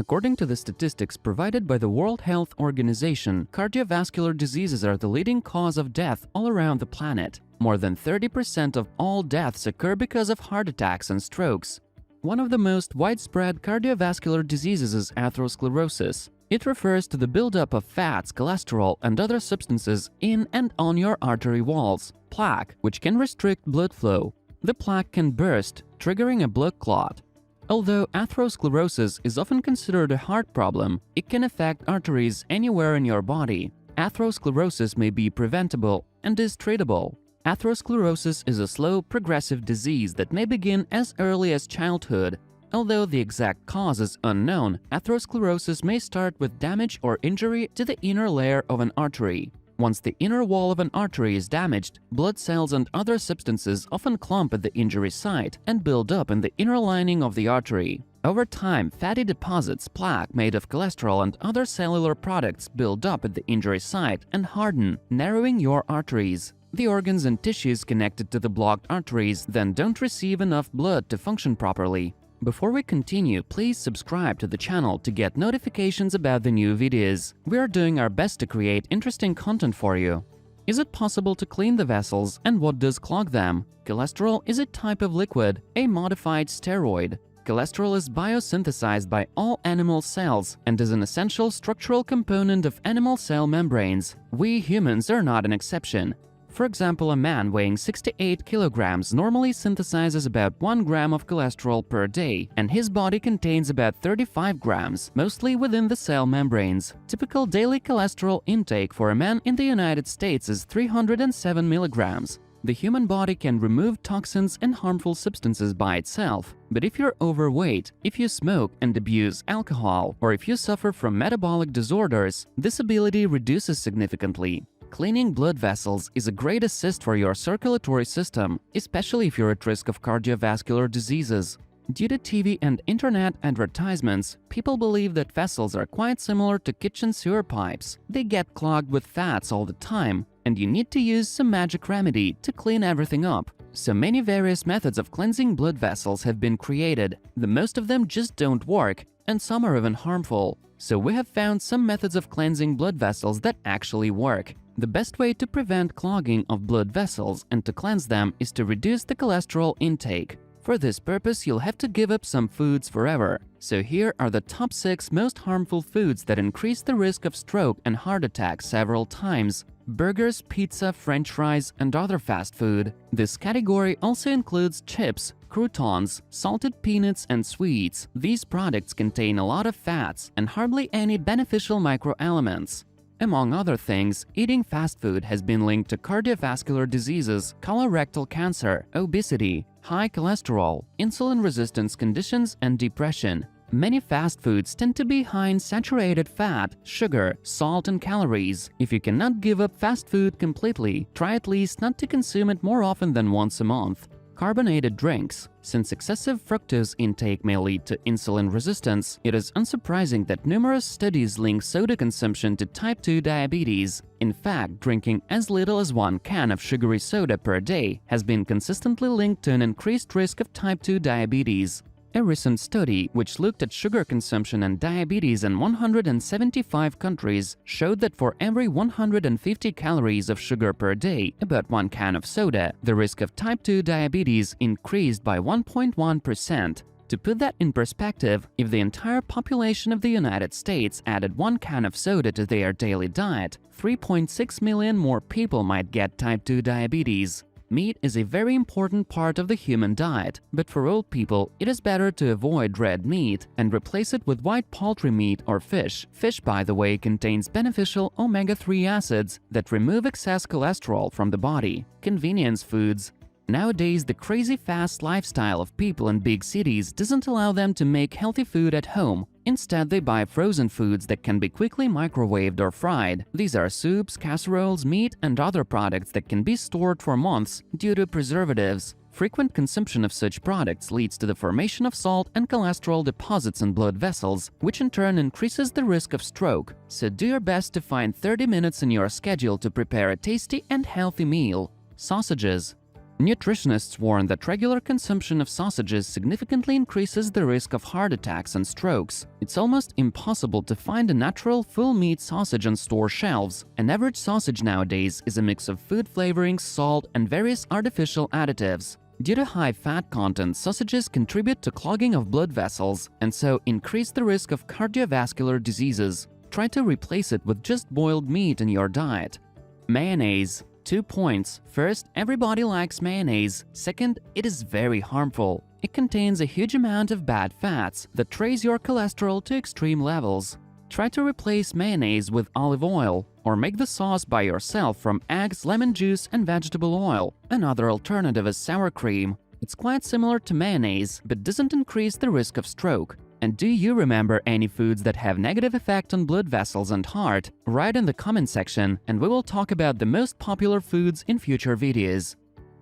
According to the statistics provided by the World Health Organization, cardiovascular diseases are the leading cause of death all around the planet. More than 30% of all deaths occur because of heart attacks and strokes. One of the most widespread cardiovascular diseases is atherosclerosis. It refers to the buildup of fats, cholesterol, and other substances in and on your artery walls. Plaque, which can restrict blood flow. The plaque can burst, triggering a blood clot. Although atherosclerosis is often considered a heart problem, it can affect arteries anywhere in your body. Atherosclerosis may be preventable and is treatable. Atherosclerosis is a slow, progressive disease that may begin as early as childhood. Although the exact cause is unknown, atherosclerosis may start with damage or injury to the inner layer of an artery. Once the inner wall of an artery is damaged, blood cells and other substances often clump at the injury site and build up in the inner lining of the artery. Over time, fatty deposits, plaque made of cholesterol and other cellular products build up at the injury site and harden, narrowing your arteries. The organs and tissues connected to the blocked arteries then don't receive enough blood to function properly. Before we continue, please subscribe to the channel to get notifications about the new videos. We are doing our best to create interesting content for you. Is it possible to clean the vessels, and what does clog them? Cholesterol is a type of liquid, a modified steroid. Cholesterol is biosynthesized by all animal cells and is an essential structural component of animal cell membranes. We humans are not an exception. For example, a man weighing 68 kilograms normally synthesizes about 1 gram of cholesterol per day, and his body contains about 35 grams, mostly within the cell membranes. Typical daily cholesterol intake for a man in the United States is 307 milligrams. The human body can remove toxins and harmful substances by itself, but if you're overweight, if you smoke and abuse alcohol, or if you suffer from metabolic disorders, this ability reduces significantly. Cleaning blood vessels is a great assist for your circulatory system, especially if you're at risk of cardiovascular diseases. Due to TV and internet advertisements, people believe that vessels are quite similar to kitchen sewer pipes. They get clogged with fats all the time, and you need to use some magic remedy to clean everything up. So many various methods of cleansing blood vessels have been created. The most of them just don't work, and some are even harmful. So we have found some methods of cleansing blood vessels that actually work. The best way to prevent clogging of blood vessels and to cleanse them is to reduce the cholesterol intake. For this purpose, you'll have to give up some foods forever. So here are the top 6 most harmful foods that increase the risk of stroke and heart attack several times. Burgers, pizza, french fries, and other fast food. This category also includes chips, croutons, salted peanuts, and sweets. These products contain a lot of fats and hardly any beneficial microelements. Among other things, eating fast food has been linked to cardiovascular diseases, colorectal cancer, obesity, high cholesterol, insulin resistance conditions, and depression. Many fast foods tend to be high in saturated fat, sugar, salt, and calories. If you cannot give up fast food completely, try at least not to consume it more often than once a month. Carbonated drinks. Since excessive fructose intake may lead to insulin resistance, it is unsurprising that numerous studies link soda consumption to type 2 diabetes. In fact, drinking as little as 1 can of sugary soda per day has been consistently linked to an increased risk of type 2 diabetes. A recent study, which looked at sugar consumption and diabetes in 175 countries, showed that for every 150 calories of sugar per day, about 1 can of soda, the risk of type 2 diabetes increased by 1.1%. To put that in perspective, if the entire population of the United States added 1 can of soda to their daily diet, 3.6 million more people might get type 2 diabetes. Meat is a very important part of the human diet, but for old people, it is better to avoid red meat and replace it with white poultry meat or fish. Fish, by the way, contains beneficial omega-3 acids that remove excess cholesterol from the body. Convenience foods. Nowadays, the crazy fast lifestyle of people in big cities doesn't allow them to make healthy food at home. Instead, they buy frozen foods that can be quickly microwaved or fried. These are soups, casseroles, meat, and other products that can be stored for months due to preservatives. Frequent consumption of such products leads to the formation of salt and cholesterol deposits in blood vessels, which in turn increases the risk of stroke. So do your best to find 30 minutes in your schedule to prepare a tasty and healthy meal. Sausages. Nutritionists warn that regular consumption of sausages significantly increases the risk of heart attacks and strokes. It's almost impossible to find a natural full-meat sausage on store shelves. An average sausage nowadays is a mix of food flavorings, salt, and various artificial additives. Due to high fat content, sausages contribute to clogging of blood vessels and so increase the risk of cardiovascular diseases. Try to replace it with just boiled meat in your diet. Mayonnaise. 2 points. First, everybody likes mayonnaise. Second, it is very harmful. It contains a huge amount of bad fats that raise your cholesterol to extreme levels. Try to replace mayonnaise with olive oil or make the sauce by yourself from eggs, lemon juice, and vegetable oil. Another alternative is sour cream. It's quite similar to mayonnaise but doesn't increase the risk of stroke. And do you remember any foods that have negative effect on blood vessels and heart? Write in the comment section and we will talk about the most popular foods in future videos.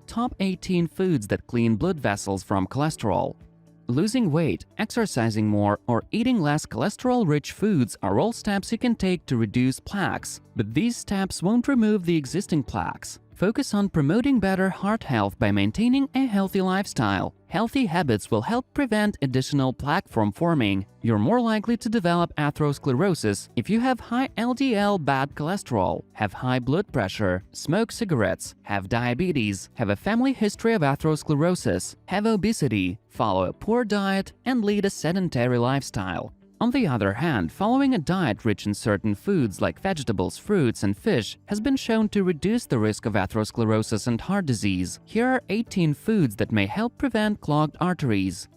Top 18 foods that clean blood vessels from cholesterol. Losing weight, exercising more, or eating less cholesterol-rich foods are all steps you can take to reduce plaques. But these steps won't remove the existing plaques. Focus on promoting better heart health by maintaining a healthy lifestyle. Healthy habits will help prevent additional plaque from forming. You're more likely to develop atherosclerosis if you have high LDL bad cholesterol, have high blood pressure, smoke cigarettes, have diabetes, have a family history of atherosclerosis, have obesity, follow a poor diet, and lead a sedentary lifestyle. On the other hand, following a diet rich in certain foods like vegetables, fruits, and fish has been shown to reduce the risk of atherosclerosis and heart disease. Here are 18 foods that may help prevent clogged arteries.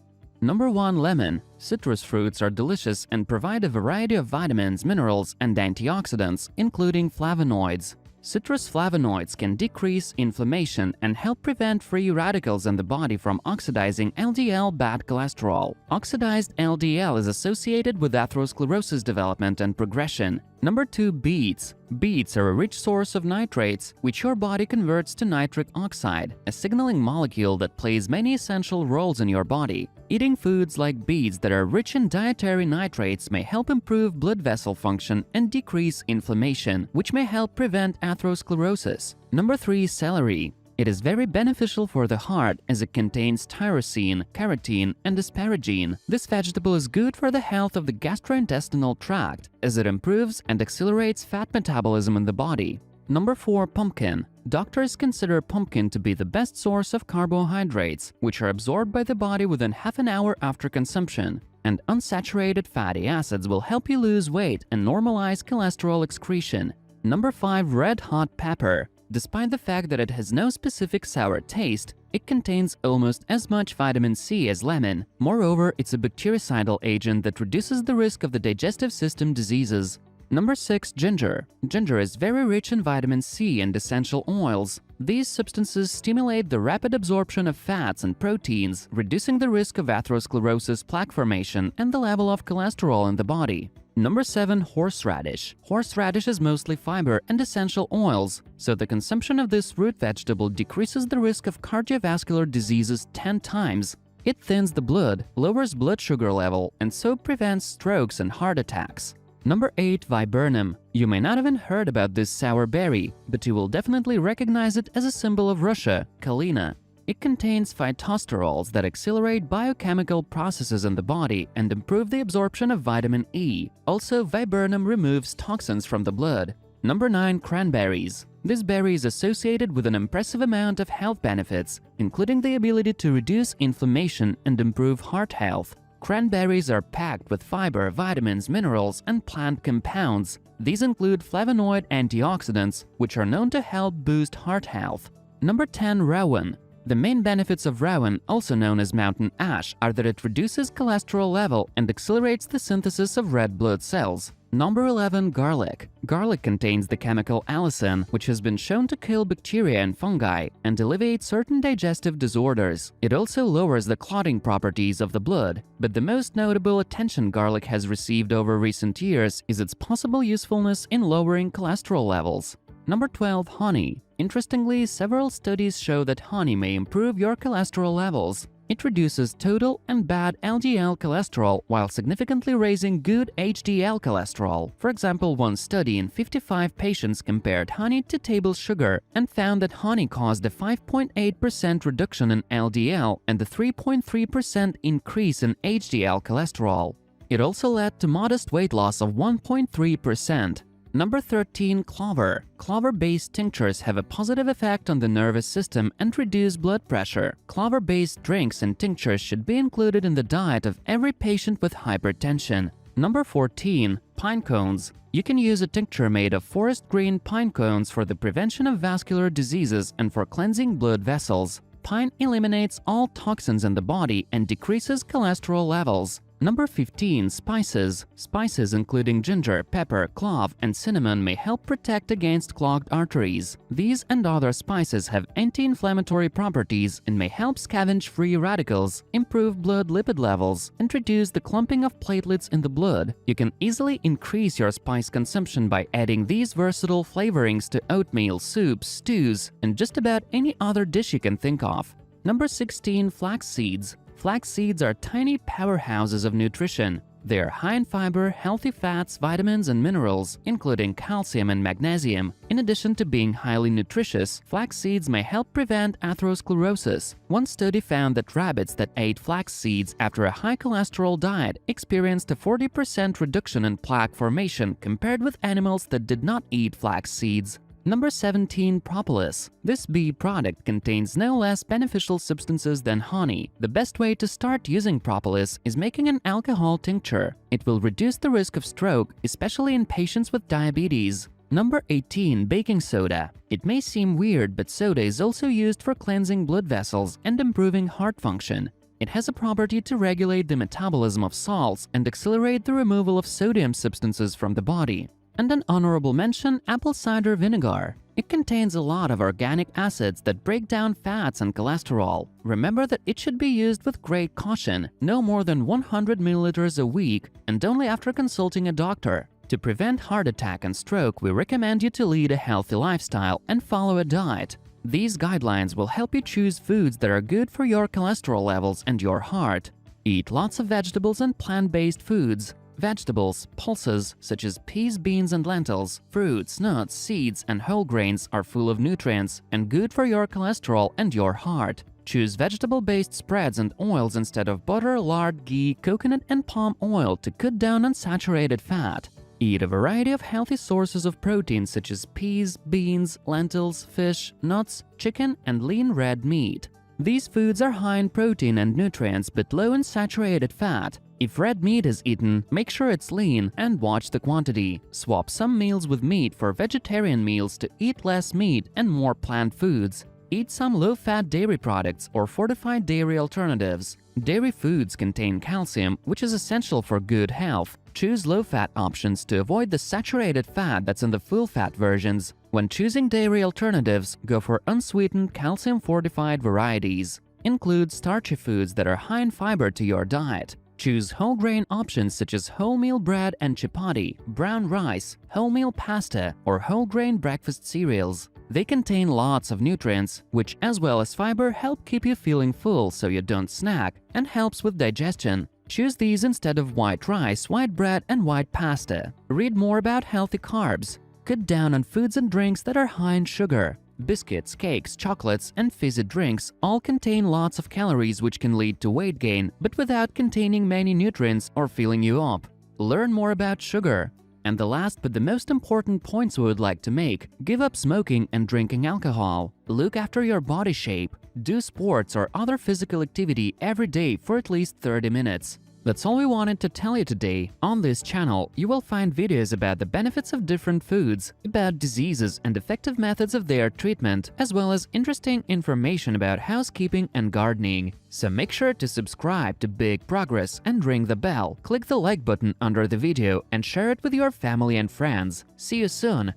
Number 1. Lemon. Citrus fruits are delicious and provide a variety of vitamins, minerals, and antioxidants, including flavonoids. Citrus flavonoids can decrease inflammation and help prevent free radicals in the body from oxidizing LDL bad cholesterol. Oxidized LDL is associated with atherosclerosis development and progression. Number 2. Beets. Beets are a rich source of nitrates, which your body converts to nitric oxide, a signaling molecule that plays many essential roles in your body. Eating foods like beets that are rich in dietary nitrates may help improve blood vessel function and decrease inflammation, which may help prevent atherosclerosis. Number 3. Celery. It is very beneficial for the heart as it contains tyrosine, carotene, and asparagine. This vegetable is good for the health of the gastrointestinal tract as it improves and accelerates fat metabolism in the body. Number 4. Pumpkin. Doctors consider pumpkin to be the best source of carbohydrates, which are absorbed by the body within half an hour after consumption. And unsaturated fatty acids will help you lose weight and normalize cholesterol excretion. Number 5. Red hot pepper. Despite the fact that it has no specific sour taste, it contains almost as much vitamin C as lemon. Moreover, it's a bactericidal agent that reduces the risk of the digestive system diseases. Number 6. Ginger. Ginger is very rich in vitamin C and essential oils. These substances stimulate the rapid absorption of fats and proteins, reducing the risk of atherosclerosis, plaque formation, and the level of cholesterol in the body. Number 7. Horseradish. Horseradish is mostly fiber and essential oils, so the consumption of this root vegetable decreases the risk of cardiovascular diseases 10 times. It thins the blood, lowers blood sugar level, and so prevents strokes and heart attacks. Number 8. Viburnum. You may not have heard about this sour berry, but you will definitely recognize it as a symbol of Russia, Kalina. It contains phytosterols that accelerate biochemical processes in the body and improve the absorption of vitamin E. Also, viburnum removes toxins from the blood. Number 9. Cranberries. This berry is associated with an impressive amount of health benefits, including the ability to reduce inflammation and improve heart health. Cranberries are packed with fiber, vitamins, minerals, and plant compounds. These include flavonoid antioxidants, which are known to help boost heart health. Number 10. Rowan. The main benefits of rowan, also known as mountain ash, are that it reduces cholesterol level and accelerates the synthesis of red blood cells. Number 11. Garlic. Garlic contains the chemical allicin, which has been shown to kill bacteria and fungi and alleviate certain digestive disorders. It also lowers the clotting properties of the blood. But the most notable attention garlic has received over recent years is its possible usefulness in lowering cholesterol levels. Number 12. Honey. Interestingly, several studies show that honey may improve your cholesterol levels. It reduces total and bad LDL cholesterol while significantly raising good HDL cholesterol. For example, one study in 55 patients compared honey to table sugar and found that honey caused a 5.8% reduction in LDL and a 3.3% increase in HDL cholesterol. It also led to modest weight loss of 1.3%. Number 13. Clover. Clover-based tinctures have a positive effect on the nervous system and reduce blood pressure. Clover-based drinks and tinctures should be included in the diet of every patient with hypertension. Number 14. Pine cones. You can use a tincture made of forest green pine cones for the prevention of vascular diseases and for cleansing blood vessels. Pine eliminates all toxins in the body and decreases cholesterol levels. Number 15. Spices. Spices including ginger, pepper, clove, and cinnamon may help protect against clogged arteries. These and other spices have anti-inflammatory properties and may help scavenge free radicals, improve blood lipid levels, and reduce the clumping of platelets in the blood. You can easily increase your spice consumption by adding these versatile flavorings to oatmeal, soups, stews, and just about any other dish you can think of. Number 16. Flax seeds. Flax seeds are tiny powerhouses of nutrition. They are high in fiber, healthy fats, vitamins, and minerals, including calcium and magnesium. In addition to being highly nutritious, flax seeds may help prevent atherosclerosis. One study found that rabbits that ate flax seeds after a high cholesterol diet experienced a 40% reduction in plaque formation compared with animals that did not eat flax seeds. Number 17. Propolis. This bee product contains no less beneficial substances than honey. The best way to start using propolis is making an alcohol tincture. It will reduce the risk of stroke, especially in patients with diabetes. Number 18. Baking soda. It may seem weird, but soda is also used for cleansing blood vessels and improving heart function. It has a property to regulate the metabolism of salts and accelerate the removal of sodium substances from the body. And an honorable mention, apple cider vinegar. It contains a lot of organic acids that break down fats and cholesterol. Remember that it should be used with great caution, no more than 100 milliliters a week, and only after consulting a doctor. To prevent heart attack and stroke, we recommend you to lead a healthy lifestyle and follow a diet. These guidelines will help you choose foods that are good for your cholesterol levels and your heart. Eat lots of vegetables and plant-based foods. Vegetables, pulses such as peas, beans, and lentils, fruits, nuts, seeds, and whole grains are full of nutrients and good for your cholesterol and your heart. Choose vegetable-based spreads and oils instead of butter, lard, ghee, coconut, and palm oil to cut down on saturated fat. Eat a variety of healthy sources of protein such as peas, beans, lentils, fish, nuts, chicken, and lean red meat. These foods are high in protein and nutrients but low in saturated fat. If red meat is eaten, make sure it's lean and watch the quantity. Swap some meals with meat for vegetarian meals to eat less meat and more plant foods. Eat some low-fat dairy products or fortified dairy alternatives. Dairy foods contain calcium, which is essential for good health. Choose low-fat options to avoid the saturated fat that's in the full-fat versions. When choosing dairy alternatives, go for unsweetened calcium-fortified varieties. Include starchy foods that are high in fiber to your diet. Choose whole grain options such as wholemeal bread and chapati, brown rice, wholemeal pasta, or whole grain breakfast cereals. They contain lots of nutrients, which as well as fiber help keep you feeling full so you don't snack and helps with digestion. Choose these instead of white rice, white bread, and white pasta. Read more about healthy carbs. Cut down on foods and drinks that are high in sugar. Biscuits, cakes, chocolates, and fizzy drinks all contain lots of calories which can lead to weight gain, but without containing many nutrients or filling you up. Learn more about sugar. And the last but the most important points we would like to make: give up smoking and drinking alcohol. Look after your body shape. Do sports or other physical activity every day for at least 30 minutes. That's all we wanted to tell you today. On this channel, you will find videos about the benefits of different foods, about diseases and effective methods of their treatment, as well as interesting information about housekeeping and gardening. So make sure to subscribe to Big Progress and ring the bell. Click the like button under the video and share it with your family and friends. See you soon!